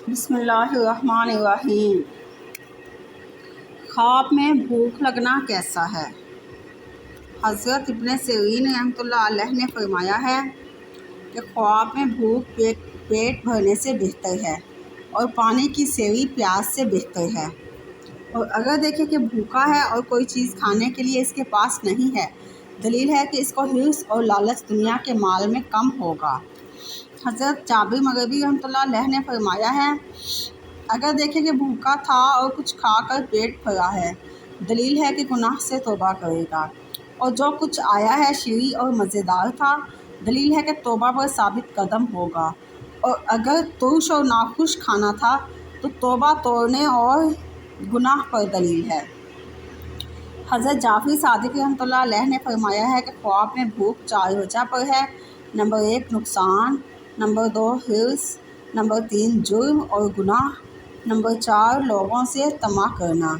بسم اللہ الرحمن الرحیم۔ خواب میں بھوک لگنا کیسا ہے؟ حضرت ابن سیرین رحمۃ اللہ علیہ نے فرمایا ہے کہ خواب میں بھوک پیٹ بھرنے سے بہتر ہے اور پانی کی سیری پیاس سے بہتر ہے۔ اور اگر دیکھیں کہ بھوکا ہے اور کوئی چیز کھانے کے لیے اس کے پاس نہیں ہے، دلیل ہے کہ اس کو حرص اور لالچ دنیا کے مال میں کم ہوگا۔ حضرت جابر مغربی رحمۃ اللہ علیہ نے فرمایا ہے، اگر دیکھیں کہ بھوکا تھا اور کچھ کھا کر پیٹ بھرا ہے، دلیل ہے کہ گناہ سے توبہ کرے گا، اور جو کچھ آیا ہے شیریں اور مزیدار تھا، دلیل ہے کہ توبہ پر ثابت قدم ہوگا، اور اگر ترش اور ناخوش کھانا تھا تو توبہ توڑنے اور گناہ پر دلیل ہے۔ حضرت جعفر صادق رحمۃ اللہ علیہ نے فرمایا ہے کہ خواب میں بھوک 4 وجہ پر ہے: نمبر 1 نقصان، نمبر 2 حرص، نمبر 3 جرم اور گناہ، نمبر 4 لوگوں سے طمع کرنا۔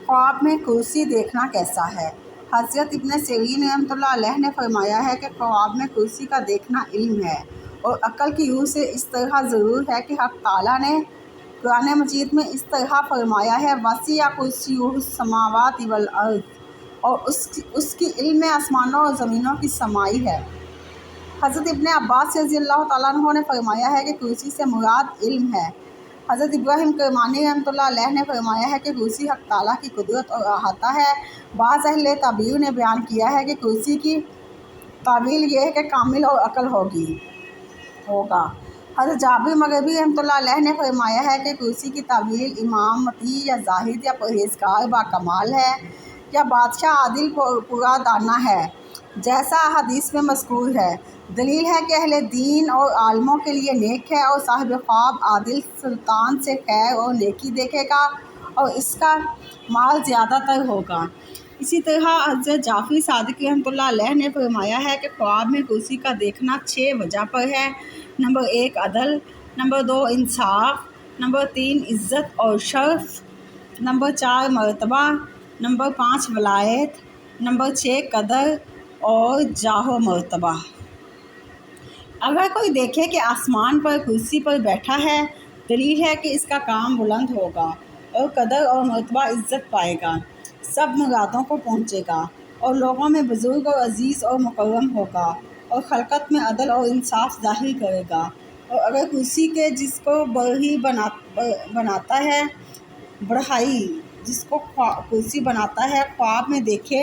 خواب میں کرسی دیکھنا کیسا ہے؟ حضرت ابن سیرین رحمۃ اللہ علیہ نے فرمایا ہے کہ خواب میں کرسی کا دیکھنا علم ہے اور عقل کی روح سے اس طرح ضرور ہے کہ حق تعالیٰ نے قرآن مجید میں اس طرح فرمایا ہے، وسیع کرسیہ السماوات والارض، اور اس کی علم آسمانوں اور زمینوں کی سمائی ہے۔ حضرت ابن عباس رضی اللہ تعالیٰ عنہ نے فرمایا ہے کہ کرسی سے مراد علم ہے۔ حضرت ابراہیم کرمانی رحمۃ اللہ علیہ نے فرمایا ہے کہ کرسی حق تعالیٰ کی قدرت اور احاطہ ہے۔ بعض اہل تعبیر نے بیان کیا ہے کہ کرسی کی تعویل یہ ہے کہ کامل اور عقل ہوگا۔ حضرت جابر مغربی رحمۃ اللہ علیہ نے فرمایا ہے کہ کرسی کی تعویل امامتی یا زاہد یا پرہیزگار باکمال ہے، یا بادشاہ عادل پورا دانا ہے، جیسا حدیث میں مذکور ہے۔ دلیل ہے کہ اہل دین اور عالموں کے لیے نیک ہے، اور صاحب خواب عادل سلطان سے خیر اور نیکی دیکھے گا اور اس کا مال زیادہ تر ہوگا۔ اسی طرح حضرت جعفر صادق رحمۃ اللہ علیہ نے فرمایا ہے کہ خواب میں کرسی کا دیکھنا 6 وجہ پر ہے: نمبر 1 عدل، نمبر 2 انصاف، نمبر 3 عزت اور شرف، نمبر 4 مرتبہ، نمبر 5 ولایت، نمبر 6 قدر اور جاہ و مرتبہ۔ اگر کوئی دیکھے کہ آسمان پر کرسی پر بیٹھا ہے، دلیل ہے کہ اس کا کام بلند ہوگا اور قدر اور مرتبہ عزت پائے گا، سب مرادوں کو پہنچے گا، اور لوگوں میں بزرگ اور عزیز اور مکرم ہوگا، اور خلقت میں عدل اور انصاف ظاہر کرے گا۔ اور اگر کرسی کے جس کو کرسی بناتا ہے خواب میں دیکھے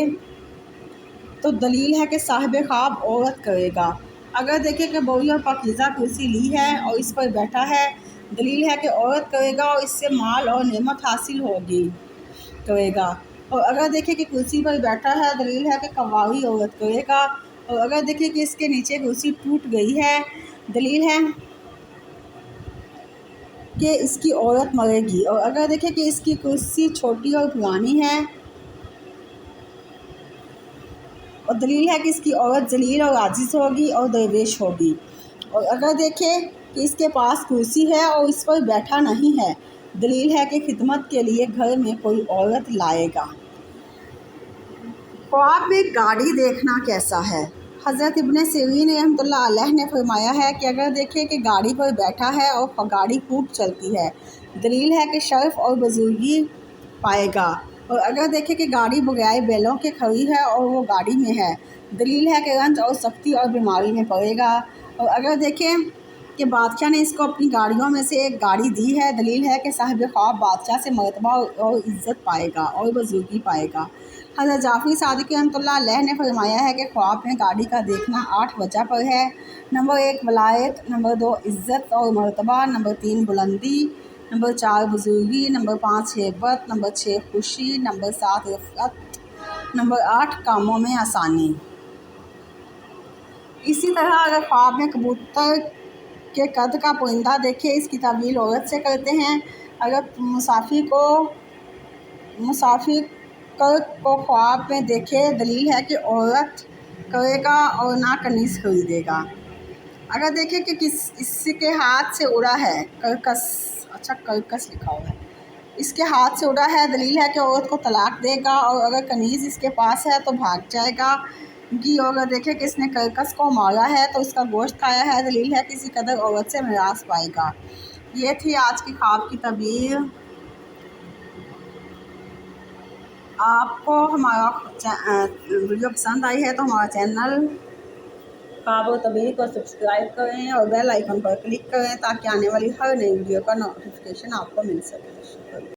تو دلیل ہے کہ صاحب خواب عورت کرے گا۔ اگر دیکھے کہ بڑی اور پاکیزہ کرسی لی ہے اور اس پر بیٹھا ہے، دلیل ہے کہ عورت کرے گا اور اس سے مال اور نعمت حاصل کرے گا۔ اور اگر دیکھے کہ کرسی پر بیٹھا ہے، دلیل ہے کہ کنواری عورت کرے گا۔ اور اگر دیکھے کہ اس کے نیچے کرسی ٹوٹ گئی ہے، دلیل ہے کہ اس کی عورت مرے گی۔ اور اگر دیکھے کہ اس کی کرسی چھوٹی اور پرانی ہے، اور دلیل ہے کہ اس کی عورت ذلیل اور عاجز ہوگی اور درویش ہوگی۔ اور اگر دیکھے کہ اس کے پاس کرسی ہے اور اس پر بیٹھا نہیں ہے، دلیل ہے کہ خدمت کے لیے گھر میں کوئی عورت لائے گا۔ خواب میں گاڑی دیکھنا کیسا ہے؟ حضرت ابن سیرین رحمۃ اللہ علیہ نے فرمایا ہے کہ اگر دیکھے کہ گاڑی پر بیٹھا ہے اور گاڑی خوب چلتی ہے، دلیل ہے کہ شرف اور بزرگی پائے گا۔ اور اگر دیکھے کہ گاڑی بغیر بیلوں کے کھڑی ہے اور وہ گاڑی میں ہے، دلیل ہے کہ رنج اور سختی اور بیماری میں پڑے گا۔ اور اگر دیکھیں کہ بادشاہ نے اس کو اپنی گاڑیوں میں سے ایک گاڑی دی ہے، دلیل ہے کہ صاحب خواب بادشاہ سے مرتبہ اور عزت پائے گا اور بزرگی پائے گا۔ حضرت جعفر صادق رحمۃ اللہ علیہ نے فرمایا ہے کہ خواب میں گاڑی کا دیکھنا 8 وجہ پر ہے: نمبر 1 ولایت، نمبر 2 عزت اور مرتبہ، نمبر 3 بلندی، نمبر 4 بزرگی، نمبر 5 ہیبت، نمبر 6 خوشی، نمبر 7 رفعت، نمبر 8 کاموں میں آسانی۔ اسی طرح اگر خواب میں کبوتر کے قد کا پرندہ دیکھے، اس کی تعویل عورت سے کرتے ہیں۔ اگر مسافر کو خواب میں دیکھے، دلیل ہے کہ عورت کرے گا اور نہ کنیز خریدے گا۔ اگر دیکھے کہ اس کے ہاتھ سے اڑا ہے کرکس لکھا ہوا ہے، اس کے ہاتھ سے اڑا ہے، دلیل ہے کہ عورت کو طلاق دے گا، اور اگر کنیز اس کے پاس ہے تو بھاگ جائے گا گی۔ اور اگر دیکھے کہ اس نے کرکس کو مارا ہے تو اس کا گوشت کھایا ہے، دلیل ہے کہ کسی قدر عورت سے میراث پائے گا۔ یہ تھی آج کی خواب کی تعبیر. آپ کو ہمارا ویڈیو پسند آئی ہے تو ہمارا چینل خواب و تعبیر کو سبسکرائب کریں اور بیل آئیکن پر کلک کریں تاکہ آنے والی ہر نئی ویڈیو کا نوٹیفیکیشن آپ کو مل سکے. شکریہ.